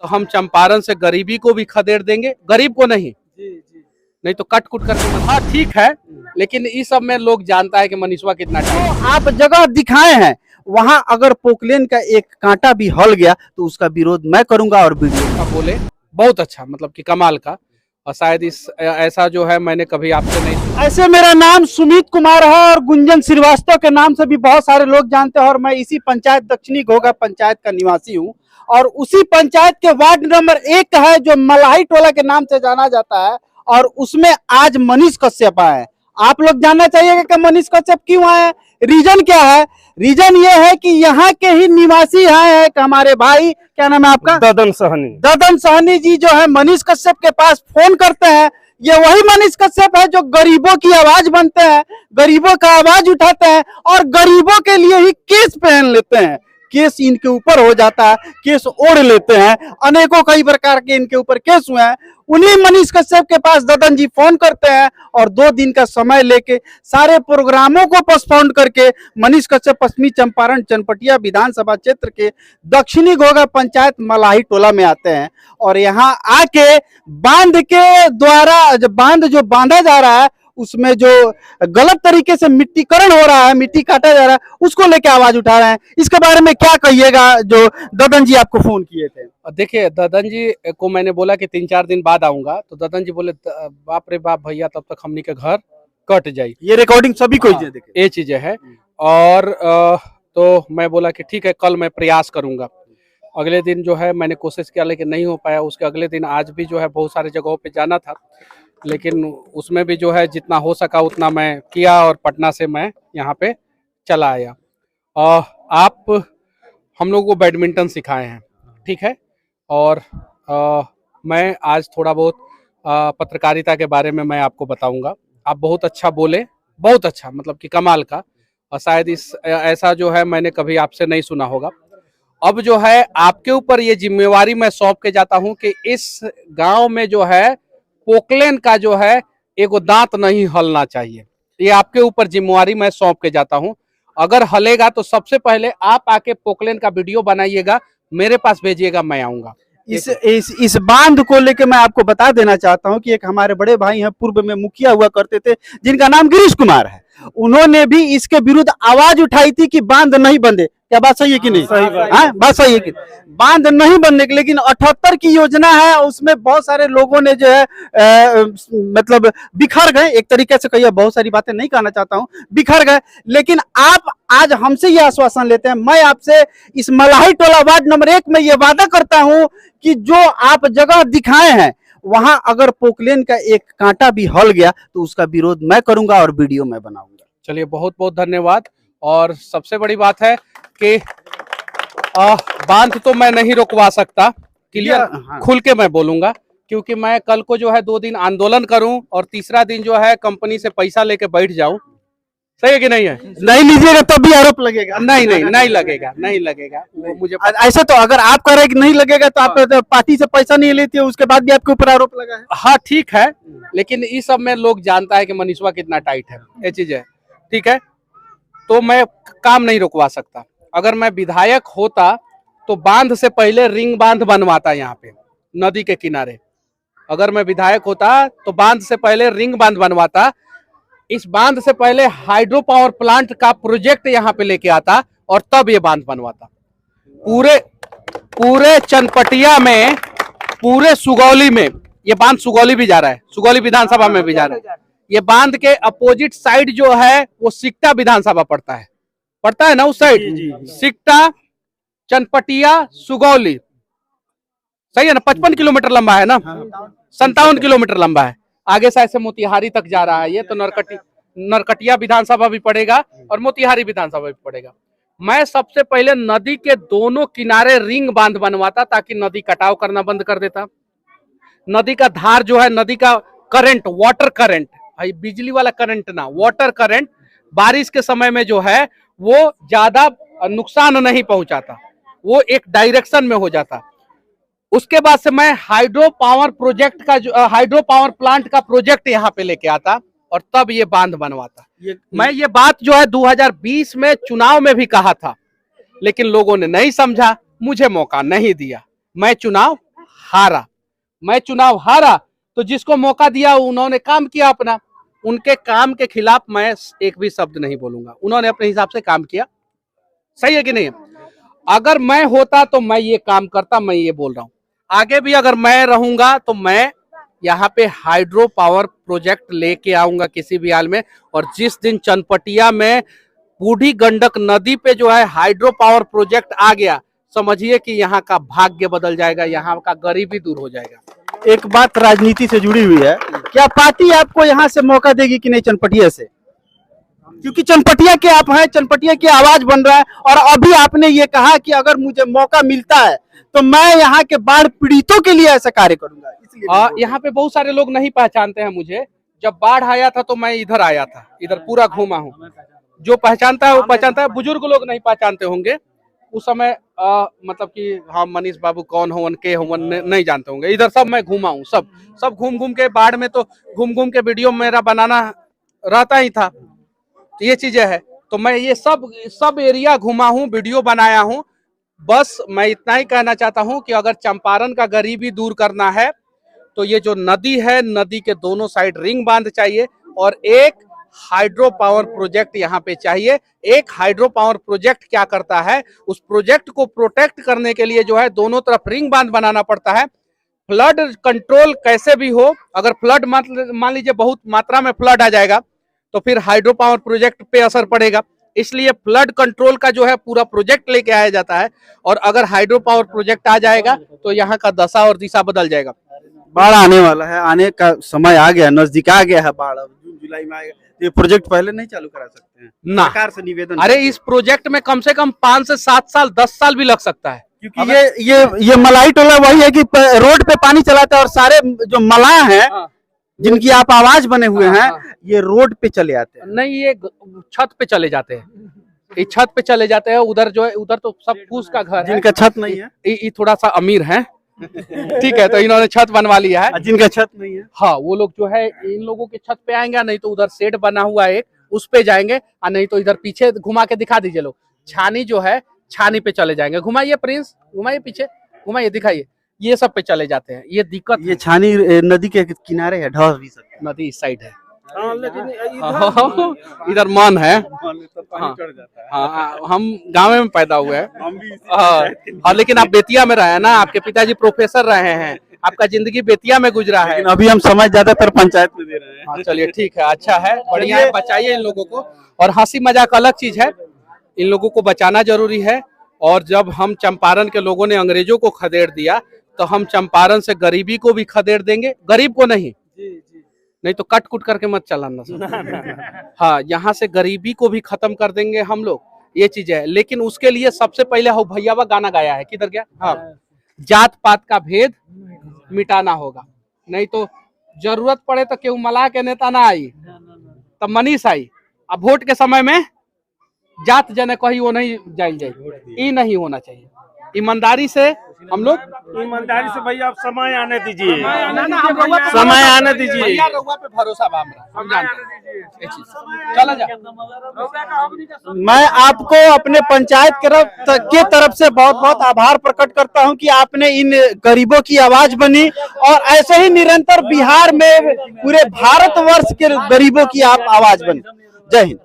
तो हम चंपारण से गरीबी को भी खदेड़ देंगे, गरीब को नहीं, नहीं तो कट कुट करके हाँ ठीक है, लेकिन इस सब में लोग जानता है कि मनीषवा कितना तो आप जगह दिखाए हैं, वहां अगर पोकलेन का एक कांटा भी हल गया तो उसका विरोध मैं करूंगा और वीडियो का बोले बहुत अच्छा, मतलब कि कमाल का। और शायद इस ऐसा जो है मैंने कभी आपसे नहीं सुना। ऐसे मेरा नाम सुमित कुमार है और गुंजन श्रीवास्तव के नाम से भी बहुत सारे लोग जानते हैं और मैं इसी पंचायत दक्षिणी घोघा पंचायत का निवासी हूं और उसी पंचायत के वार्ड नंबर 1 है जो मलाही टोला के नाम से जाना जाता है और उसमें आज मनीष कश्यप आए। आप लोग जानना चाहिए कि मनीष कश्यप क्यों आए, रीजन क्या है। रीजन ये है कि यहाँ के ही निवासी हैं हमारे भाई, क्या नाम है आपका? ददन सहनी जी जो है मनीष कश्यप के पास फोन करते हैं। ये वही मनीष कश्यप है जो गरीबों की आवाज बनते हैं, गरीबों का आवाज उठाते हैं और गरीबों के लिए ही केस पहन लेते हैं। केस इनके ऊपर हो जाता है, केस ओढ़ लेते हैं, अनेकों कई प्रकार के इनके ऊपर केस हुए हैं। उन्हीं मनीष कश्यप के पास ददन जी फोन करते हैं और 2 दिन का समय लेके सारे प्रोग्रामों को पोस्टपोन करके मनीष कश्यप पश्चिमी चंपारण चनपटिया विधानसभा क्षेत्र के दक्षिणी घोघा पंचायत मलाही टोला में आते हैं और यहाँ आके बांध के द्वारा बांध जो बांधा जा रहा है उसमें जो गलत तरीके से मिट्टीकरण हो रहा है, मिट्टी काटा जा रहा है, उसको लेके आवाज उठा रहे हैं। इसके बारे में क्या कहिएगा जो ददन जी आपको फोन किए थे? देखिए, ददन जी को मैंने बोला कि 3-4 दिन बाद आऊंगा, तो ददन जी बोले बाप रे बाप भैया तब तक हमनी के घर कट जाये। ये रिकॉर्डिंग सभी को ये चीजें है और तो मैं बोला कि ठीक है कल मैं प्रयास करूंगा। अगले दिन जो है मैंने कोशिश किया लेकिन नहीं हो पाया। उसके अगले दिन आज भी जो है बहुत सारे जगहों पे जाना था लेकिन उसमें भी जो है जितना हो सका उतना मैं किया और पटना से मैं यहाँ पे चला आया। आप हम लोगों को बैडमिंटन सिखाए हैं, ठीक है, और मैं आज थोड़ा बहुत पत्रकारिता के बारे में मैं आपको बताऊंगा। आप बहुत अच्छा बोले, बहुत अच्छा, मतलब कि कमाल का। और शायद इस ऐसा जो है मैंने कभी आपसे नहीं सुना होगा। अब जो है आपके ऊपर ये जिम्मेवारी मैं सौंप के जाता हूँ कि इस गांव में जो है पोकलेन का जो है एक दांत नहीं हलना चाहिए। ये आपके ऊपर जिम्मेवारी मैं सौंप के जाता हूं। अगर हलेगा तो सबसे पहले आप आके पोकलेन का वीडियो बनाइएगा, मेरे पास भेजिएगा, मैं आऊंगा। इस बांध को लेके मैं आपको बता देना चाहता हूं कि एक हमारे बड़े भाई हैं, पूर्व में मुखिया हुआ करते थे, जिनका नाम गिरीश कुमार है। उन्होंने भी इसके विरुद्ध आवाज उठाई थी कि बांध नहीं बंधे। क्या बात सही है कि नहीं? बात सही है कि बांध नहीं बनने की, लेकिन 78 की योजना है, उसमें बहुत सारे लोगों ने जो है मतलब बिखर गए। एक तरीके से कहिए, बहुत सारी बातें नहीं कहना चाहता हूं, बिखर गए। लेकिन आप आज हमसे ये आश्वासन लेते हैं। मैं आपसे इस मलाही टोला वार्ड नंबर 1 में ये वादा करता हूं कि जो आप जगह दिखाए हैं वहां अगर पोकलेन का एक कांटा भी हल गया तो उसका विरोध मैं करूंगा और वीडियो मैं बनाऊंगा। चलिए, बहुत बहुत धन्यवाद। और सबसे बड़ी बात है कि बांध तो मैं नहीं रोकवा सकता, क्लियर खुल के मैं बोलूंगा, क्योंकि मैं कल को जो है 2 दिन आंदोलन करूं और तीसरा दिन जो है कंपनी से पैसा लेके बैठ जाऊं। सही है कि नहीं है? नहीं लीजिएगा तब भी आरोप लगेगा। नहीं लगेगा, नहीं लगेगा। मुझे ऐसा तो अगर आप कह रहे कि नहीं लगेगा तो आप पार्टी से पैसा नहीं लेती है, उसके बाद भी आपके ऊपर आरोप लगा है। हाँ ठीक है, लेकिन इस सब में लोग जानता है कि मनीषवा कितना टाइट है, ये चीज है, ठीक है। तो मैं काम नहीं रुकवा सकता। अगर मैं विधायक होता तो बांध से पहले रिंग बांध बनवाता यहाँ पे नदी के किनारे। अगर मैं विधायक होता तो बांध से पहले रिंग बांध बनवाता। इस बांध से पहले हाइड्रो पावर प्लांट का प्रोजेक्ट यहाँ पे लेके आता और तब ये बांध बनवाता। पूरे चनपटिया में, पूरे सुगौली में, ये बांध सुगौली भी जा रहा है, सुगौली विधानसभा में भी जा रहा है। ये बांध के अपोजिट साइड जो है वो सिकटा विधानसभा पड़ता है ना, उस साइड सिकटा, चनपटिया, सुगौली, सही है ना? 55 किलोमीटर लंबा है ना, 57 किलोमीटर लंबा है। आगे से ऐसे मोतिहारी तक जा रहा है। ये तो नरकटिया विधानसभा भी पड़ेगा और मोतिहारी विधानसभा भी पड़ेगा। मैं सबसे पहले नदी के दोनों किनारे रिंग बांध बनवाता ताकि नदी कटाव करना बंद कर देता। नदी का धार जो है, नदी का करंट, वाटर करंट, बिजली वाला करंट ना, वाटर करंट बारिश के समय में जो है वो ज्यादा नुकसान नहीं पहुंचाता, वो एक डायरेक्शन में हो जाता। उसके बाद से मैं हाइड्रो पावर प्रोजेक्ट का जो हाइड्रो पावर प्लांट का प्रोजेक्ट यहाँ पे लेके आता और तब ये बांध बनवाता। मैं ये बात जो है 2020 में चुनाव में भी कहा था, लेकिन लोगों ने नहीं समझा, मुझे मौका नहीं दिया। मैं चुनाव हारा, मैं चुनाव हारा तो जिसको मौका दिया उन्होंने काम किया अपना, उनके काम के खिलाफ मैं एक भी शब्द नहीं बोलूंगा। उन्होंने अपने हिसाब से काम किया, सही है कि नहीं? अगर मैं होता तो मैं ये काम करता, मैं ये बोल रहा हूं। आगे भी अगर मैं रहूंगा तो मैं यहाँ पे हाइड्रो पावर प्रोजेक्ट लेके आऊंगा किसी भी हाल में। और जिस दिन चनपटिया में बूढ़ी गंडक नदी पे जो है हाइड्रो पावर प्रोजेक्ट आ गया, समझिए कि यहाँ का भाग्य बदल जाएगा, यहाँ का गरीबी दूर हो जाएगा। एक बात राजनीति से जुड़ी हुई है, क्या पार्टी आपको यहाँ से मौका देगी कि नहीं चनपटिया से? क्योंकि चनपटिया के आप हैं, चनपटिया की आवाज बन रहा है, और अभी आपने ये कहा कि अगर मुझे मौका मिलता है तो मैं यहाँ के बाढ़ पीड़ितों के लिए ऐसा कार्य करूंगा। इसलिए यहाँ पे बहुत सारे लोग नहीं पहचानते हैं मुझे। जब बाढ़ आया था तो मैं इधर आया था, इधर पूरा घूमा हूँ। जो पहचानता है वो पहचानता है, बुजुर्ग लोग नहीं पहचानते होंगे उस समय। मतलब कि हाँ मनीष बाबू कौन हो, के हो, नहीं जानते होंगे। इधर सब मैं घूमा हूँ, सब घूम घूम के, बाढ़ में तो घूम घूम के वीडियो मेरा बनाना रहता ही था। तो ये चीजें है, तो मैं ये सब एरिया घुमा हूँ, वीडियो बनाया हूँ। बस मैं इतना ही कहना चाहता हूँ कि अगर चंपारण का गरीबी दूर करना है तो ये जो नदी है, नदी के दोनों साइड रिंग बांध चाहिए और एक हाइड्रो पावर प्रोजेक्ट यहाँ पे चाहिए। एक हाइड्रो पावर प्रोजेक्ट क्या करता है, उस प्रोजेक्ट को प्रोटेक्ट करने के लिए जो है दोनों तरफ रिंग बांध बनाना पड़ता है। फ्लड कंट्रोल कैसे भी हो, अगर फ्लड मान लीजिए बहुत मात्रा में फ्लड आ जाएगा तो फिर हाइड्रो पावर प्रोजेक्ट पे असर पड़ेगा। इसलिए फ्लड कंट्रोल का जो है पूरा प्रोजेक्ट लेके आया जाता है। और अगर हाइड्रो पावर प्रोजेक्ट आ जाएगा तो यहाँ का दशा और दिशा बदल जाएगा। बाढ़ आने वाला है, आने का समय आ गया, नजदीक आ गया है बाढ़, जून जुलाई में आएगा। ये प्रोजेक्ट पहले नहीं चालू करा सकते हैं? ना, सरकार से निवेदन। अरे इस प्रोजेक्ट में कम से कम 5 से 7 साल 10 साल भी लग सकता है, क्योंकि ये मलाई टोला वही है कि रोड पे पानी चलाता है और सारे जो मलाह हैं जिनकी आप आवाज बने हुए हैं, ये रोड पे चले आते हैं। नहीं, ये छत पे चले जाते हैं, ये छत पे चले जाते हैं। उधर जो है, उधर तो सब फूस का घर है, जिनका छत नहीं है, ये थोड़ा सा अमीर है, ठीक है, तो इन्होंने छत बनवा लिया है। जिनका छत नहीं है, हाँ, वो लोग जो है इन लोगों के छत पे आएंगे, नहीं तो उधर शेड बना हुआ है एक, उस पे जाएंगे, और नहीं तो इधर पीछे घुमा के दिखा दीजिए लोग, छानी जो है छानी पे चले जाएंगे। घुमाइए प्रिंस, घुमाइए पीछे, घुमाइए, दिखाइए, ये सब पे चले जाते हैं। ये दिक्कत, ये छानी नदी के किनारे है, ढह भी सकते हैं। नदी इस साइड है, लेकिन इधर मन है। हाँ, हम गाँव में पैदा हुए हैं, हाँ, लेकिन आप बेतिया में रहे हैं ना, आपके पिताजी प्रोफेसर रहे हैं, आपका जिंदगी बेतिया में गुजरा है। अभी हम समय ज्यादातर पंचायत में दे रहे हैं। हाँ, चलिए ठीक है, अच्छा है, बढ़िया है, बचाइए इन लोगों को। और हंसी मजाक अलग चीज है, इन लोगों को बचाना जरूरी है। और जब हम चंपारण के लोगों ने अंग्रेजों को खदेड़ दिया तो हम चंपारण से गरीबी को भी खदेड़ देंगे, गरीब को नहीं, नहीं तो कट कुट करके मत चलाना सर। हाँ, यहाँ से गरीबी को भी खत्म कर देंगे हम लोग, ये चीज है। लेकिन उसके लिए सबसे पहले हो भैयावा गाना गाया है, किधर गया, हाँ, जात पात का भेद मिटाना होगा। नहीं तो जरूरत पड़े तो केहू मलाह के नेता ना आई, तब मनीष आई। अब वोट के समय में जात जने कही वो नहीं जाई जाए, ये नहीं होना चाहिए। ईमानदारी से हम लोग, ईमानदारी से भैया आप समय आने दीजिए, समय आने दीजिए, भैया रउआ पे भरोसा बा हमरा, हम जानते हैं ये चीज। चला जा, मैं आपको अपने पंचायत के तरफ से बहुत बहुत आभार प्रकट करता हूं कि आपने इन गरीबों की आवाज बनी, और ऐसे ही निरंतर बिहार में पूरे भारतवर्ष के गरीबों की आप आवाज बनी। जय हिंद।